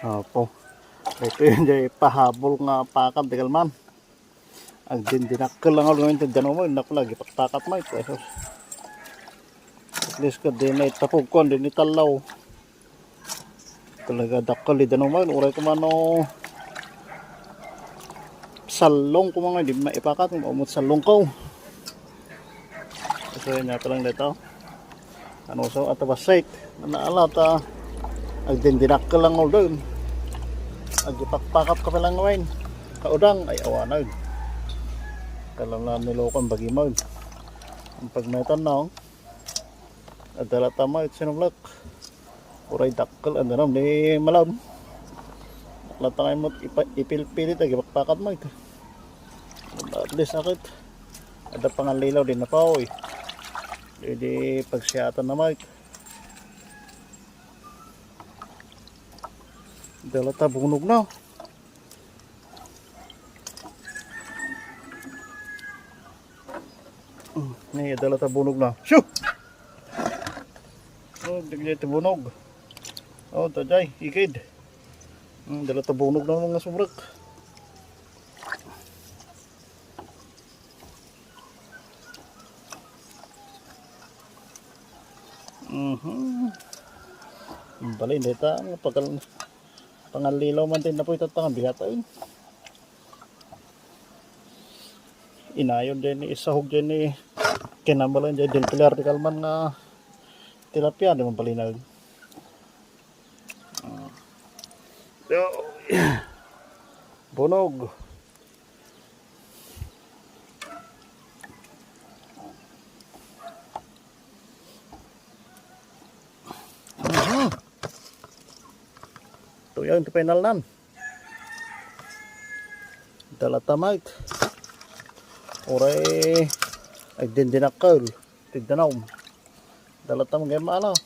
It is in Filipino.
Opo. Ito yun dyan pahabol nga pakat degal man. Ang dindinakal lang ako ngayon dyan mo. Naku lagi pakat mo ito. At least ka din ay tapog ko. Din italaw. Talaga dakal dyan mo. Uray ko man o salong ko mga. Di maipakat. Umut salong ko. So yun nga lang dito. Ano so atabas site. Naalata. Ang dindinakal lang ako doon. Agipakpakat ka palang ngayon. Kaudang ay awanag. Kalam nilokan bagi mo. Ang pagmaitan na adala tama ito sinumlak. Uray dakkel ang ganam ni malam. Latangay mo ipilpilit agipakpakat mo ito. At least sakit. Ada panganlilaw din na pa oy. Jadi pagsiyatan na mo ito. Dala ta bunog na. Nih dala ta bunog na. Shoo! Oh, digli ta bunog. Oh, tajay, ikid. Dala ta bunog na mga subrak. Balay dita ang panganlilaw man din na po itatangan bihatain. Inayon dyan ni isahog dyan ni kinamalan dyan din pilar di kalman nga tilapia di man palinag. Bunog. Ito yan, ito final nan. Dala tamag. Oray ay dindinakal. Tigdanaw. Dala tamag ay maala.